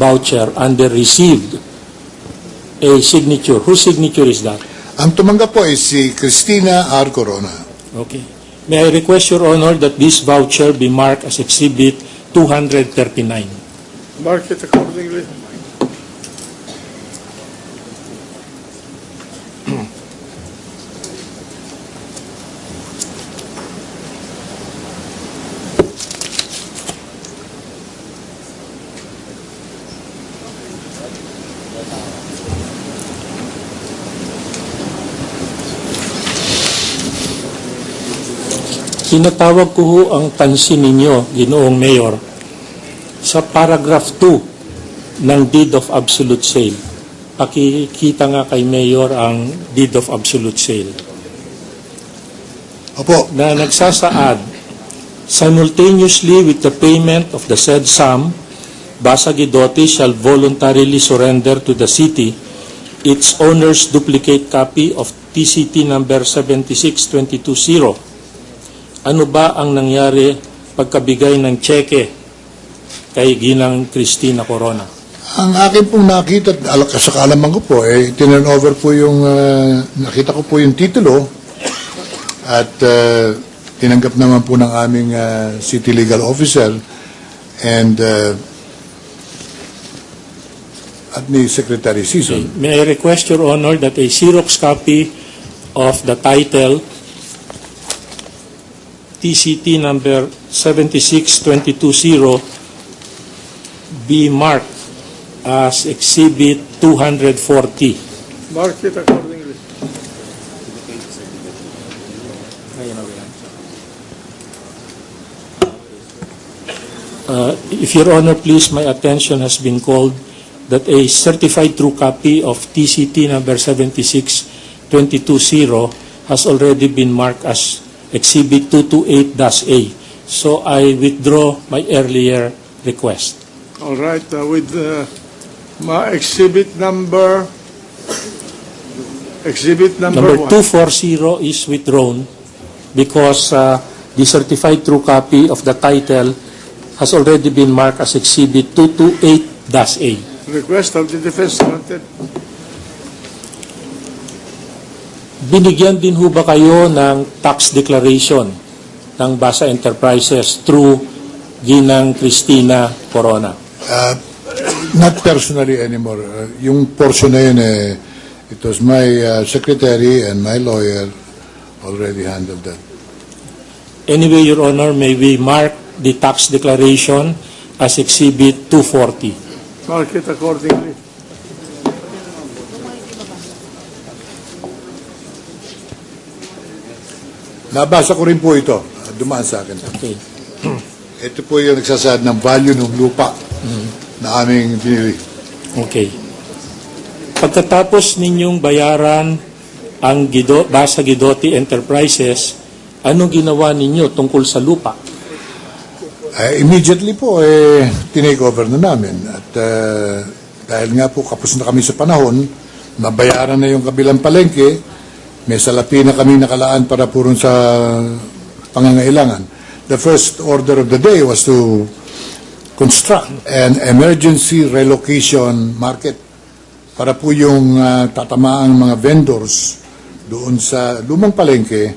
voucher under received a signature. Whose signature is that? Ang tumanggap po ay si Cristina R. Corona. Okay. May I request, Your Honor, that this voucher be marked as Exhibit 239. Mark it accordingly. Tinatawag ko ho ang pansin ninyo, Ginoong Mayor, sa paragraph 2 ng Deed of Absolute Sale. Pakikita nga kay Mayor ang Deed of Absolute Sale. Opo. Na nagsasaad, simultaneously with the payment of the said sum, Basa Guidotti shall voluntarily surrender to the city its owner's duplicate copy of TCT number 76220. Ano ba ang nangyari pagkabigay ng tseke kay Ginang Cristina Corona? Ang akin pong nakita, sa kaalaman ko po, tinurn over po yung, nakita ko po yung titulo at tinanggap naman po ng aming city legal officer and at ni Secretary Season. May I request, Your Honor, that a Xerox copy of the title TCT number 76220 be marked as Exhibit 240. Mark it accordingly. If Your Honor, please, my attention has been called that a certified true copy of TCT number 76220 has already been marked as Exhibit 228-A. So I withdraw my earlier request. All right, with my exhibit number Number 1. 240 is withdrawn because the certified true copy of the title has already been marked as Exhibit 228-A. Request of the defense granted. Binigyan din ho ba kayo ng tax declaration ng Basa Enterprises through Ginang Cristina Corona? Not personally anymore. Yung portion na yun, it was my secretary and my lawyer already handled that. Anyway, Your Honor, may we mark the tax declaration as Exhibit 240? Mark it accordingly. Nabasa ko rin po ito. Dumaan sa akin. Okay. Ito po yung nagsasaad ng value ng lupa na aming binili. Okay. Pagkatapos ninyong bayaran ang Basa Guidotti Enterprises, anong ginawa ninyo tungkol sa lupa? Immediately po, tinake over na namin. At dahil nga po kapos na kami sa panahon, nabayaran na yung kabilang palengke, may salapi na kami nakalaan para purong sa pangangailangan. The first order of the day was to construct an emergency relocation market para po yung tatamaang mga vendors doon sa lumang palengke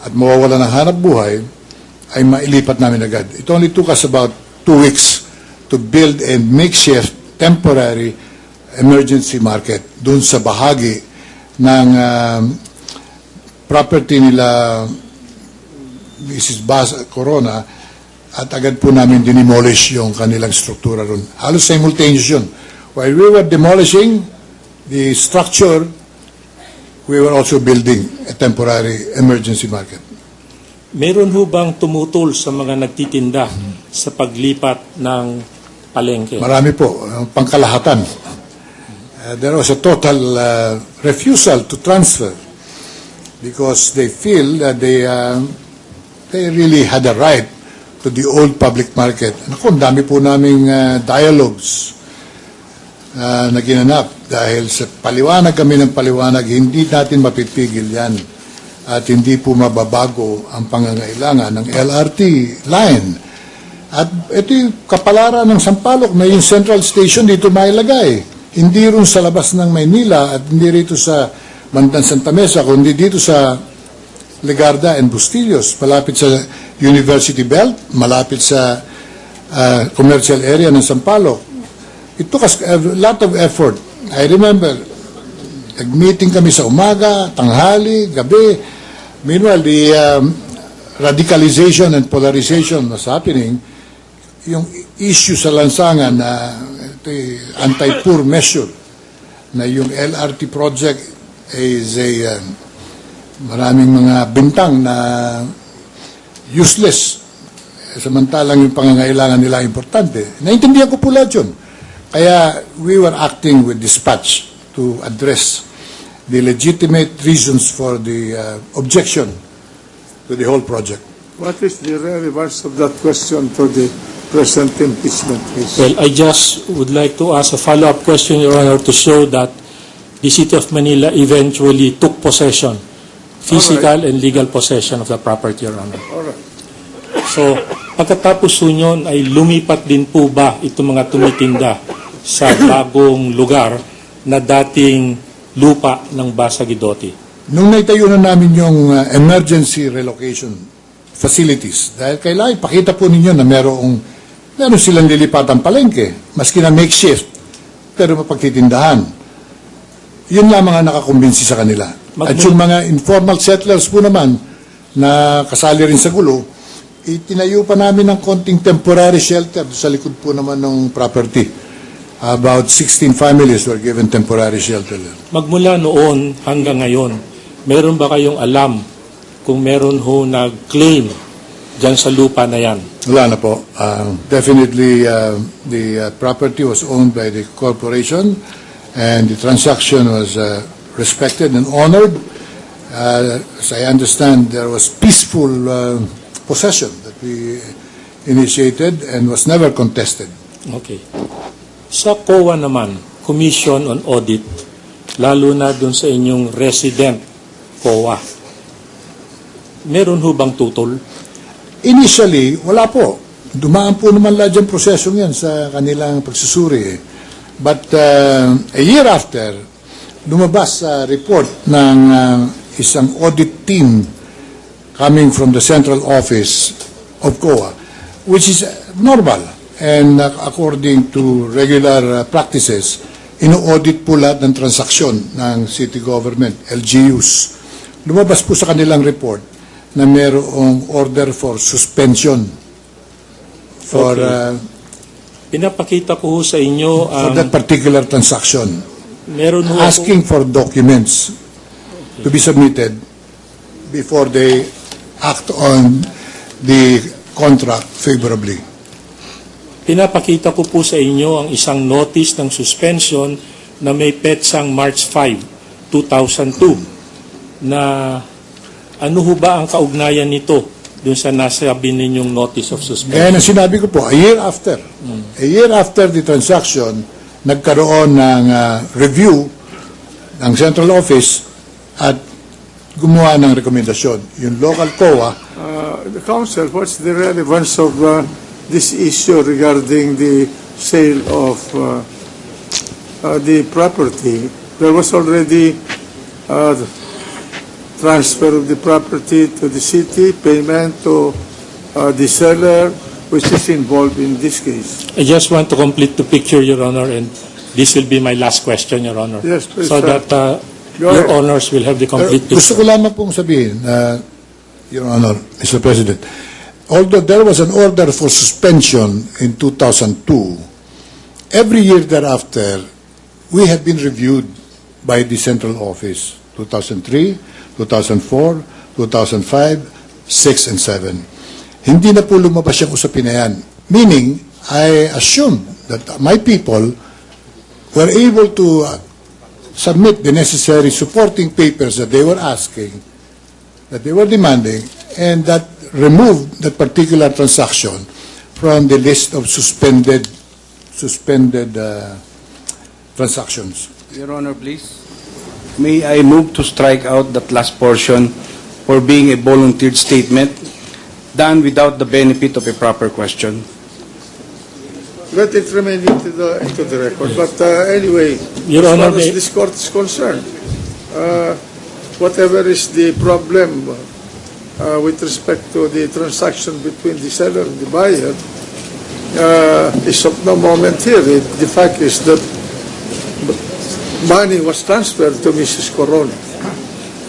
at mawawala ng hanap buhay ay mailipat namin agad. It only took us about 2 weeks to build a makeshift temporary emergency market doon sa bahagi ng property nila Mrs. Basa Corona at agad po namin dinimolish yung kanilang struktura ron. Halos simultaneous yun. While we were demolishing the structure, we were also building a temporary emergency market. Meron ho bang tumutol sa mga nagtitinda sa paglipat ng palengke? Marami po, pangkalahatan. There was a total refusal to transfer because they feel that they really had a right to the old public market. Naku, ang dami po naming dialogues na ginanap dahil sa paliwanag kami ng paliwanag, hindi natin mapipigil yan at hindi po mababago ang pangangailangan ng LRT line At ito yung kapalaran ng Sampaloc na yung Central Station dito mailagay. Hindi rin sa labas ng Maynila at hindi rito sa bandang Santa Mesa, kundi dito sa Legarda and Bustillos, malapit sa University Belt, malapit sa commercial area ng Sampaloc. It took us a lot of effort. I remember, nag-meeting kami sa umaga, tanghali, gabi. Meanwhile, the radicalization and polarization was happening. Yung issue sa lansangan na anti-poor measure, na yung LRT project is a maraming mga bintang na useless, samantalang yung pangangailangan nila importante. Naintindihan ko po lahat yun. Kaya we were acting with dispatch to address the legitimate reasons for the objection to the whole project. What is the relevance of that question to the present impeachment case? Well, I just would like to ask a follow-up question, Your Honor, to show that the City of Manila eventually took possession, physical and legal possession of the property, Your Honor. All right. So, pagkatapos po yun, ay lumipat din po ba itong mga tumitinda sa bagong lugar na dating lupa ng Basa Guidotti? Nung naitayo na namin yung emergency relocation facilities, dahil kailangan ipakita po ninyo na meron silang lilipatang palengke, maski na makeshift, pero mapagtitindahan. Yun nga mga nakakumbinsi sa kanila. At yung mga informal settlers po naman na kasali rin sa gulo, itinayo pa namin ng konting temporary shelter sa likod po naman ng property. About 16 families were given temporary shelter. Magmula noon hanggang ngayon, meron ba kayong alam kung meron ho nag-claim dyan sa lupa na yan? Wala na po. Definitely, the property was owned by the corporation and the transaction was respected and honored. As I understand, there was peaceful possession that we initiated and was never contested. Okay. Sa COA naman, Commission on Audit, lalo na dun sa inyong resident COA, meron ho bang tutol? Initially, wala po. Dumaan po naman lahat yung prosesong yan sa kanilang pagsusuri. But a year after, lumabas sa report ng isang audit team coming from the central office of COA, which is normal. And according to regular practices, ino-audit po lahat ng transaksyon ng city government, LGUs. Lumabas po sa kanilang report na mayroong order for suspension for, Pinapakita ko ho sa inyo for ang that particular transaction, meron ho asking for documents to be submitted before they act on the contract favorably. Pinapakita ko po sa inyo ang isang notice ng suspension na may petsang March 5, 2002 na ano ho ba ang kaugnayan nito dun sa nasabi ninyong notice of suspension? Kaya na sinabi ko po, a year after the transaction, nagkaroon ng review ng central office at gumawa ng rekomendasyon. Yung local COA, The Council, what's the relevance of this issue regarding the sale of the property? There was already transfer of the property to the city, payment to the seller, which is involved in this case. I just want to complete the picture, Your Honor, and this will be my last question, Your Honor. Yes, please, so sir. that Go your ahead. honors will have the complete gusto picture. ko lamang pong sabihin, Your Honor, Mr. President, although there was an order for suspension in 2002, every year thereafter, we had been reviewed by the central office, 2003, 2004, 2005, 6, and 7. Hindi na po lumabas yung usapin na yan. Meaning, I assume that my people were able to submit the necessary supporting papers that they were asking, that they were demanding, and that removed that particular transaction from the list of suspended transactions. Your Honor, please. May I move to strike out that last portion for being a volunteered statement done without the benefit of a proper question? let it remain into the record. But anyway, Your as Honor, far as may- this court is concerned, whatever is the problem with respect to the transaction between the seller and the buyer is of no moment here. The fact is that money was transferred to Mrs. Corona.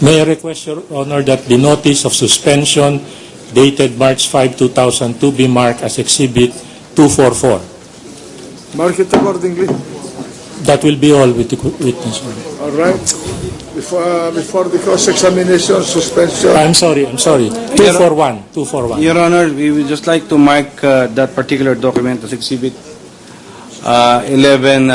May I request, Your Honor, that the notice of suspension dated March 5, 2002 be marked as Exhibit 244. Mark it accordingly. That will be all with the witness. All right. Before the cross-examination, suspension. I'm sorry. 241. Your Honor, we would just like to mark that particular document as Exhibit 11